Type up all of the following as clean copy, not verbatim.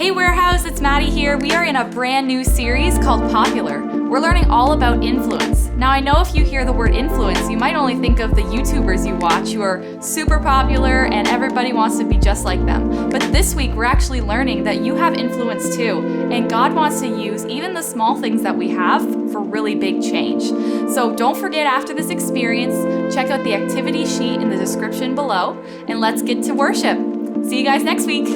Hey Warehouse, it's Maddie here. We are in a brand new series called Popular. We're learning all about influence. Now I know if you hear the word influence, you might only think of the YouTubers you watch who are super popular and everybody wants to be just like them. But this week we're actually learning that you have influence too, and God wants to use even the small things that we have for really big change. So don't forget, after this experience, check out the activity sheet in the description below, and let's get to worship. See you guys next week.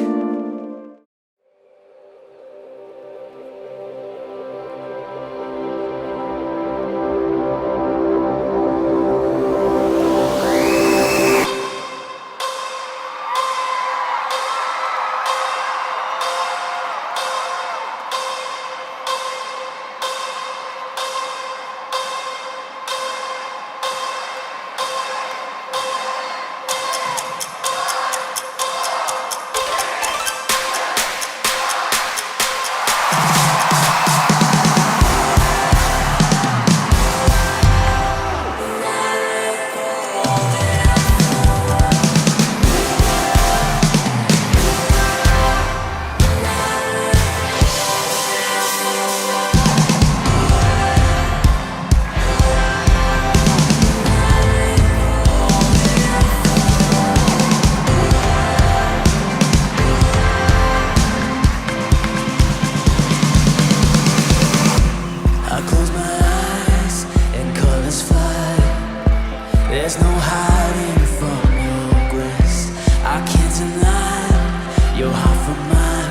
There's no hiding from your grace. I can't deny your heart from mine,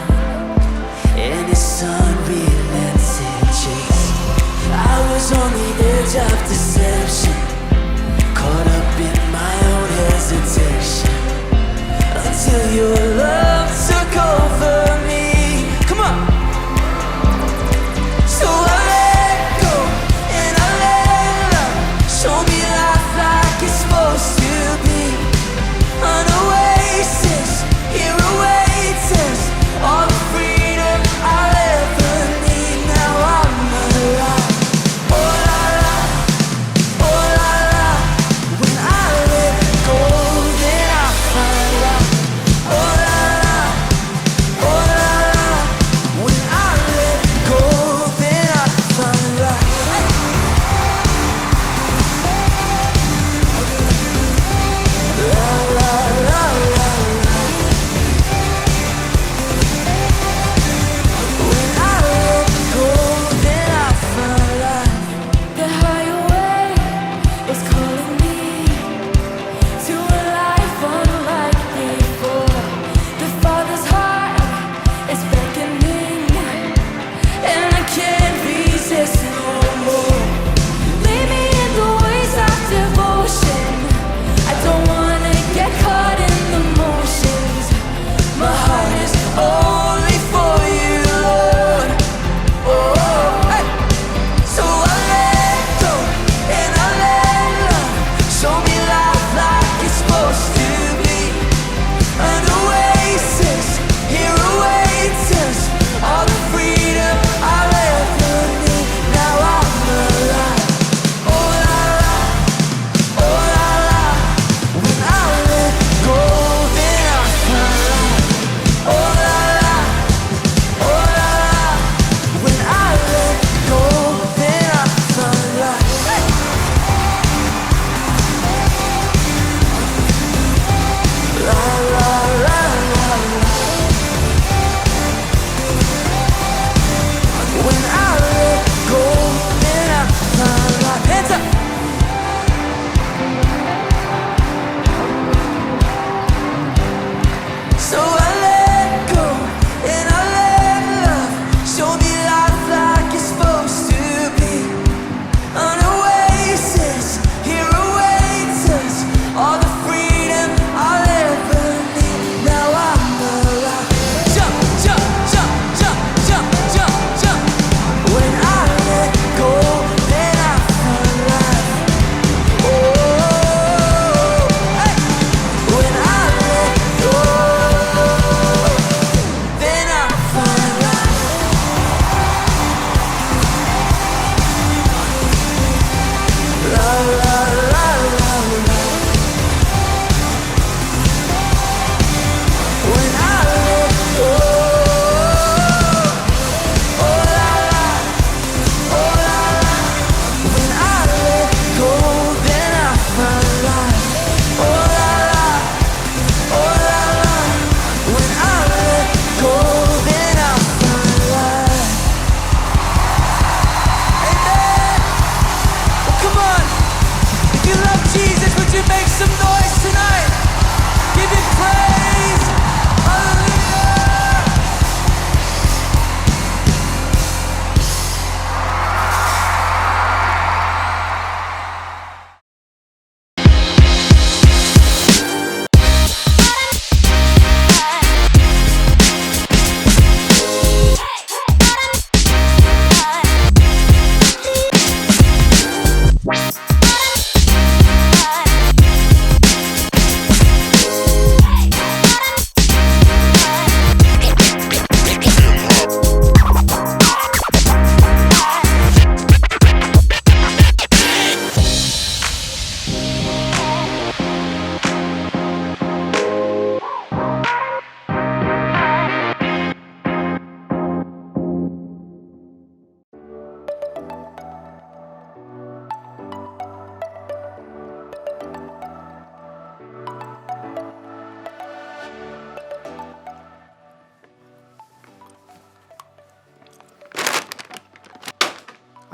and His unrelenting chase. I was on the edge of deception, caught up in my own hesitation, until your love took over me. Come on. So I let go and I let love show me life like it's supposed to be. An oasis, here awaits us, all the freedom I'll ever need. Now I'm alive. Oh la la, oh la la. When I let go, then I find out. Oh la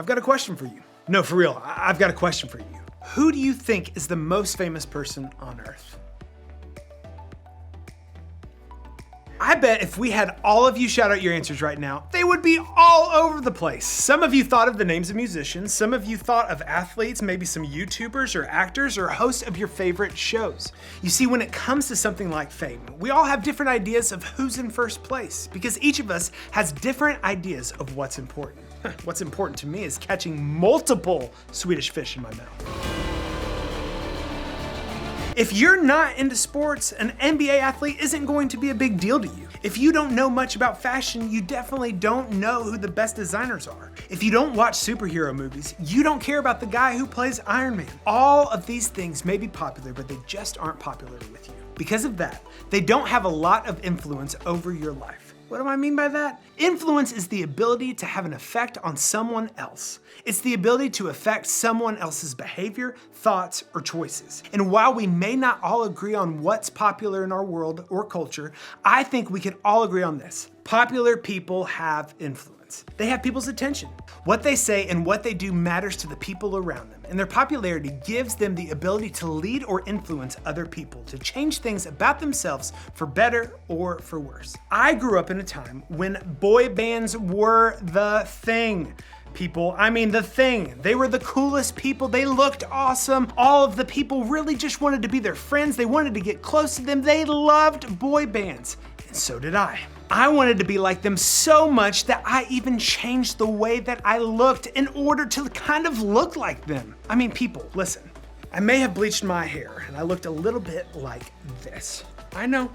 I've got a question for you. No, for real, I've got a question for you. Who do you think is the most famous person on earth? I bet if we had all of you shout out your answers right now, they would be all over the place. Some of you thought of the names of musicians, some of you thought of athletes, maybe some YouTubers or actors or hosts of your favorite shows. You see, when it comes to something like fame, we all have different ideas of who's in first place because each of us has different ideas of what's important. What's important to me is catching multiple Swedish fish in my mouth. If you're not into sports, an NBA athlete isn't going to be a big deal to you. If you don't know much about fashion, you definitely don't know who the best designers are. If you don't watch superhero movies, you don't care about the guy who plays Iron Man. All of these things may be popular, but they just aren't popular with you. Because of that, they don't have a lot of influence over your life. What do I mean by that? Influence is the ability to have an effect on someone else. It's the ability to affect someone else's behavior, thoughts, or choices. And while we may not all agree on what's popular in our world or culture, I think we can all agree on this. Popular people have influence. They have people's attention. What they say and what they do matters to the people around them, and their popularity gives them the ability to lead or influence other people, to change things about themselves for better or for worse. I grew up in a time when boy bands were the thing. People, I mean the thing. They were the coolest people. They looked awesome. All of the people really just wanted to be their friends. They wanted to get close to them. They loved boy bands, and so did I. I wanted to be like them so much that I even changed the way that I looked in order to kind of look like them. I mean, people, listen. I may have bleached my hair and I looked a little bit like this. I know.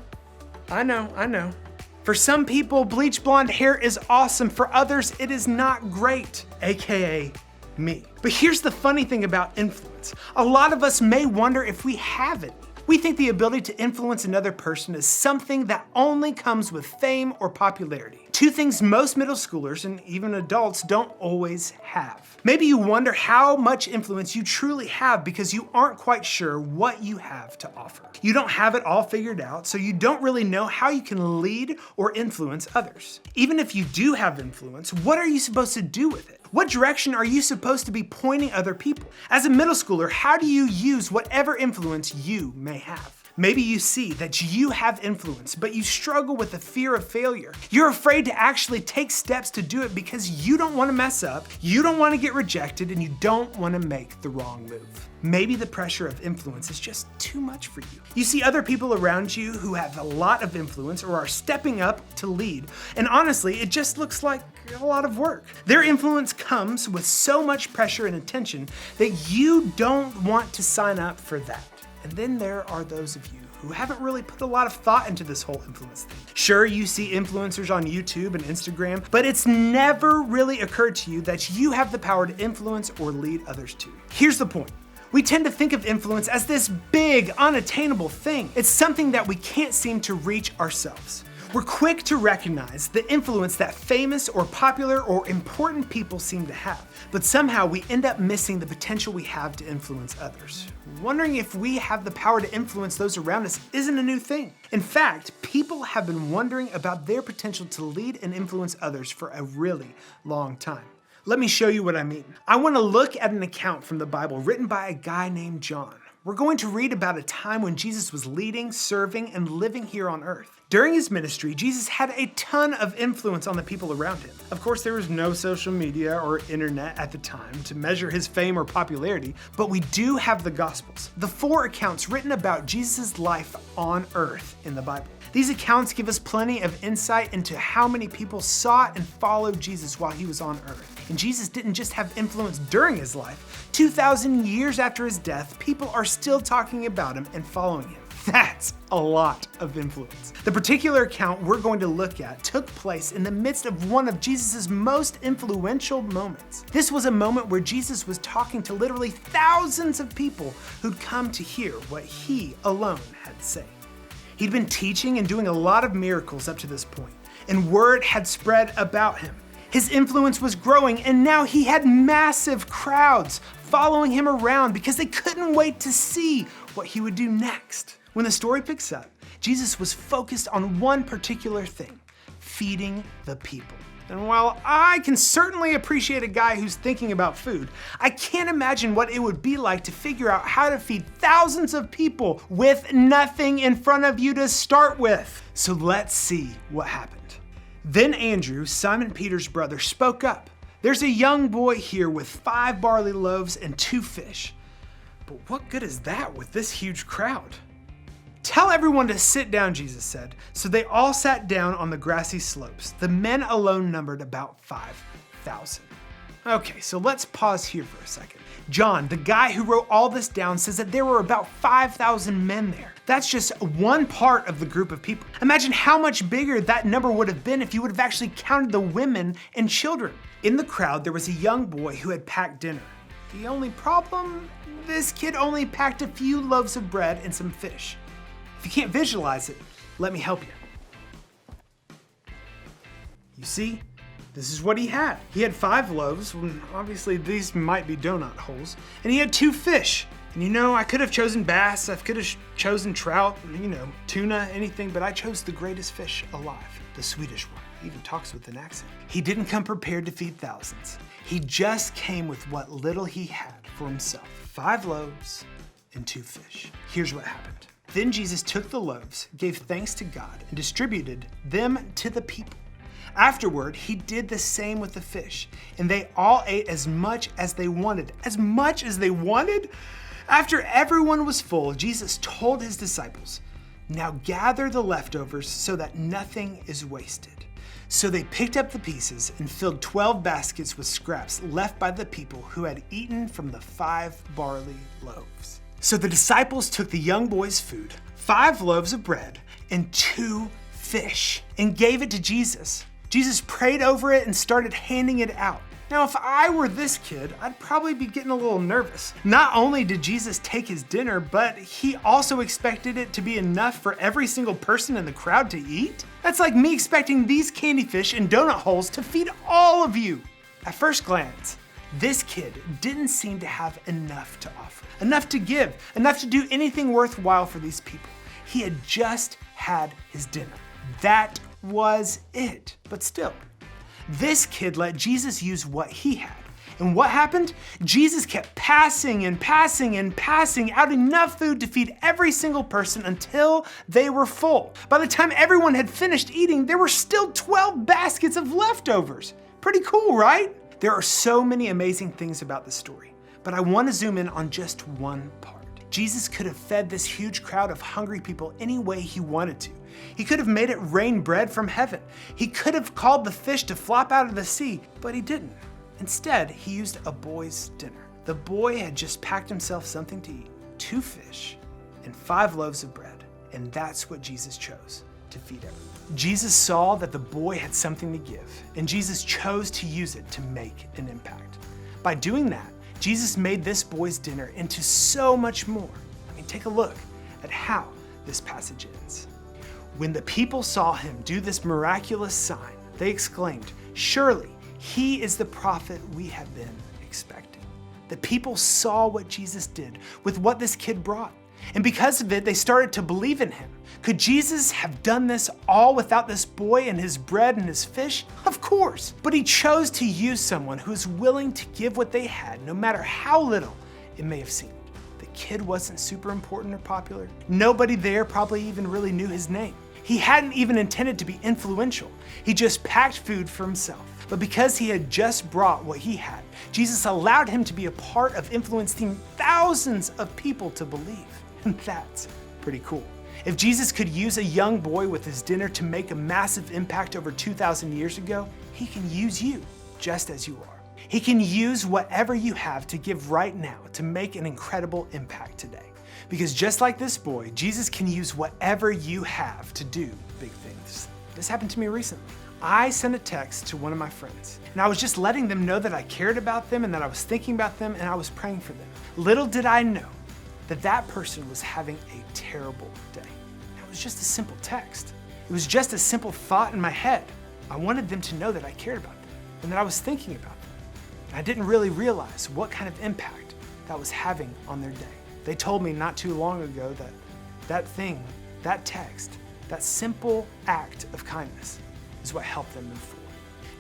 For some people, bleach blonde hair is awesome. For others, it is not great, AKA me. But here's the funny thing about influence. A lot of us may wonder if we have it. We think the ability to influence another person is something that only comes with fame or popularity. Two things most middle schoolers and even adults don't always have. Maybe you wonder how much influence you truly have because you aren't quite sure what you have to offer. You don't have it all figured out, so you don't really know how you can lead or influence others. Even if you do have influence, what are you supposed to do with it? What direction are you supposed to be pointing other people? As a middle schooler, how do you use whatever influence you may have? Maybe you see that you have influence, but you struggle with the fear of failure. You're afraid to actually take steps to do it because you don't want to mess up, you don't want to get rejected, and you don't want to make the wrong move. Maybe the pressure of influence is just too much for you. You see other people around you who have a lot of influence or are stepping up to lead, and honestly, it just looks like a lot of work. Their influence comes with so much pressure and attention that you don't want to sign up for that. And then there are those of you who haven't really put a lot of thought into this whole influence thing. Sure, you see influencers on YouTube and Instagram, but it's never really occurred to you that you have the power to influence or lead others too. Here's the point. We tend to think of influence as this big, unattainable thing. It's something that we can't seem to reach ourselves. We're quick to recognize the influence that famous or popular or important people seem to have, but somehow we end up missing the potential we have to influence others. Wondering if we have the power to influence those around us isn't a new thing. In fact, people have been wondering about their potential to lead and influence others for a really long time. Let me show you what I mean. I want to look at an account from the Bible written by a guy named John. We're going to read about a time when Jesus was leading, serving, and living here on earth. During his ministry, Jesus had a ton of influence on the people around him. Of course, there was no social media or internet at the time to measure his fame or popularity, but we do have the Gospels, the 4 accounts written about Jesus' life on earth in the Bible. These accounts give us plenty of insight into how many people sought and followed Jesus while he was on earth. And Jesus didn't just have influence during his life. 2,000 years after his death, people are still talking about him and following him. That's a lot of influence. The particular account we're going to look at took place in the midst of one of Jesus' most influential moments. This was a moment where Jesus was talking to literally thousands of people who'd come to hear what he alone had to say. He'd been teaching and doing a lot of miracles up to this point, and word had spread about him. His influence was growing, and now he had massive crowds following him around because they couldn't wait to see what he would do next. When the story picks up, Jesus was focused on one particular thing: feeding the people. And while I can certainly appreciate a guy who's thinking about food, I can't imagine what it would be like to figure out how to feed thousands of people with nothing in front of you to start with. So let's see what happened. Then Andrew, Simon Peter's brother, spoke up. There's a young boy here with 5 barley loaves and 2 fish. But what good is that with this huge crowd? Tell everyone to sit down, Jesus said. So they all sat down on the grassy slopes. The men alone numbered about 5,000. Okay, so let's pause here for a second. John, the guy who wrote all this down, says that there were about 5,000 men there. That's just one part of the group of people. Imagine how much bigger that number would have been if you would have actually counted the women and children. In the crowd, there was a young boy who had packed dinner. The only problem? This kid only packed a few loaves of bread and some fish. If you can't visualize it, let me help you. You see, this is what he had. He had 5 loaves, and obviously these might be donut holes, and he had 2 fish. And you know, I could have chosen bass, I could have chosen trout, tuna, anything, but I chose the greatest fish alive, the Swedish one. He even talks with an accent. He didn't come prepared to feed thousands. He just came with what little he had for himself. 5 loaves and 2 fish. Here's what happened. Then Jesus took the loaves, gave thanks to God, and distributed them to the people. Afterward, he did the same with the fish, and they all ate as much as they wanted. As much as they wanted? After everyone was full, Jesus told his disciples, "Now gather the leftovers so that nothing is wasted." So they picked up the pieces and filled 12 baskets with scraps left by the people who had eaten from the 5 barley loaves. So the disciples took the young boy's food, 5 loaves of bread and 2 fish, and gave it to Jesus. Jesus prayed over it and started handing it out. Now, if I were this kid, I'd probably be getting a little nervous. Not only did Jesus take his dinner, but he also expected it to be enough for every single person in the crowd to eat. That's like me expecting these candy fish and donut holes to feed all of you. At first glance, this kid didn't seem to have enough to offer, enough to give, enough to do anything worthwhile for these people. He had just had his dinner. That was it. But still, this kid let Jesus use what he had. And what happened? Jesus kept passing and passing and passing out enough food to feed every single person until they were full. By the time everyone had finished eating, there were still 12 baskets of leftovers. Pretty cool, right? There are so many amazing things about this story, but I want to zoom in on just one part. Jesus could have fed this huge crowd of hungry people any way he wanted to. He could have made it rain bread from heaven. He could have called the fish to flop out of the sea, but he didn't. Instead, he used a boy's dinner. The boy had just packed himself something to eat, 2 fish and 5 loaves of bread, and that's what Jesus chose to feed everyone. Jesus saw that the boy had something to give, and Jesus chose to use it to make an impact. By doing that, Jesus made this boy's dinner into so much more. Take a look at how this passage ends. When the people saw him do this miraculous sign, they exclaimed, "Surely he is the prophet we have been expecting." The people saw what Jesus did with what this kid brought, and because of it, they started to believe in him. Could Jesus have done this all without this boy and his bread and his fish? Of course, but he chose to use someone who is willing to give what they had, no matter how little it may have seemed. The kid wasn't super important or popular. Nobody there probably even really knew his name. He hadn't even intended to be influential. He just packed food for himself. But because he had just brought what he had, Jesus allowed him to be a part of influencing thousands of people to believe. And that's pretty cool. If Jesus could use a young boy with his dinner to make a massive impact over 2,000 years ago, he can use you just as you are. He can use whatever you have to give right now to make an incredible impact today. Because just like this boy, Jesus can use whatever you have to do big things. This happened to me recently. I sent a text to one of my friends, and I was just letting them know that I cared about them and that I was thinking about them and I was praying for them. Little did I know that that person was having a terrible day. It was just a simple text. It was just a simple thought in my head. I wanted them to know that I cared about them and that I was thinking about them. And I didn't really realize what kind of impact that was having on their day. They told me not too long ago that that text, that simple act of kindness is what helped them move forward.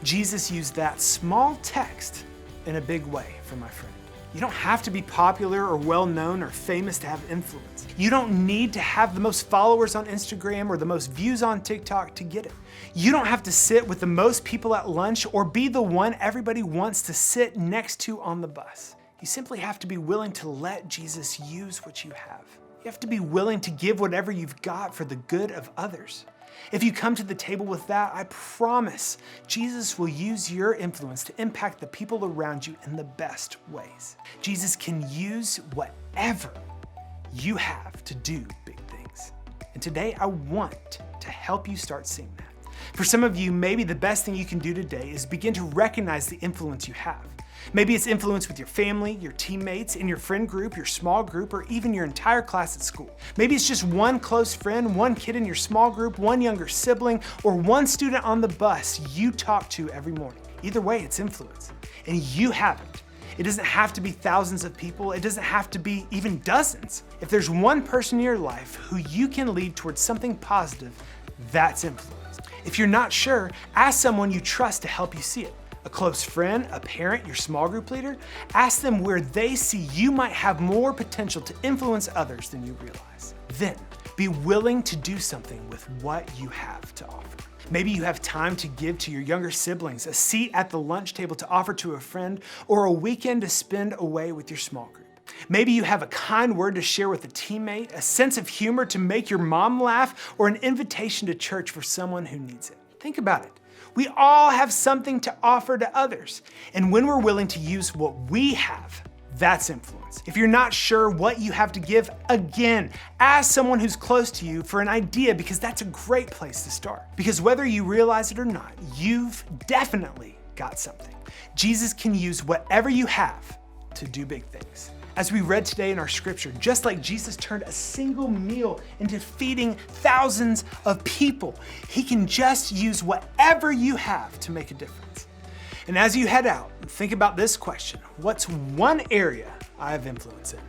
Jesus used that small text in a big way for my friend. You don't have to be popular or well-known or famous to have influence. You don't need to have the most followers on Instagram or the most views on TikTok to get it. You don't have to sit with the most people at lunch or be the one everybody wants to sit next to on the bus. You simply have to be willing to let Jesus use what you have. You have to be willing to give whatever you've got for the good of others. If you come to the table with that, I promise Jesus will use your influence to impact the people around you in the best ways. Jesus can use whatever you have to do big things. And today I want to help you start seeing that. For some of you, maybe the best thing you can do today is begin to recognize the influence you have. Maybe it's influence with your family, your teammates, in your friend group, your small group, or even your entire class at school. Maybe it's just one close friend, one kid in your small group, one younger sibling, or one student on the bus you talk to every morning. Either way, it's influence, and you have it. It doesn't have to be thousands of people. It doesn't have to be even dozens. If there's one person in your life who you can lead towards something positive, that's influence. If you're not sure, ask someone you trust to help you see it. A close friend, a parent, your small group leader. Ask them where they see you might have more potential to influence others than you realize. Then, be willing to do something with what you have to offer. Maybe you have time to give to your younger siblings, a seat at the lunch table to offer to a friend, or a weekend to spend away with your small group. Maybe you have a kind word to share with a teammate, a sense of humor to make your mom laugh, or an invitation to church for someone who needs it. Think about it. We all have something to offer to others. And when we're willing to use what we have, that's influence. If you're not sure what you have to give, again, ask someone who's close to you for an idea, because that's a great place to start. Because whether you realize it or not, you've definitely got something. Jesus can use whatever you have to do big things. As we read today in our scripture, just like Jesus turned a single meal into feeding thousands of people, he can just use whatever you have to make a difference. And as you head out, think about this question: what's one area I have influence in?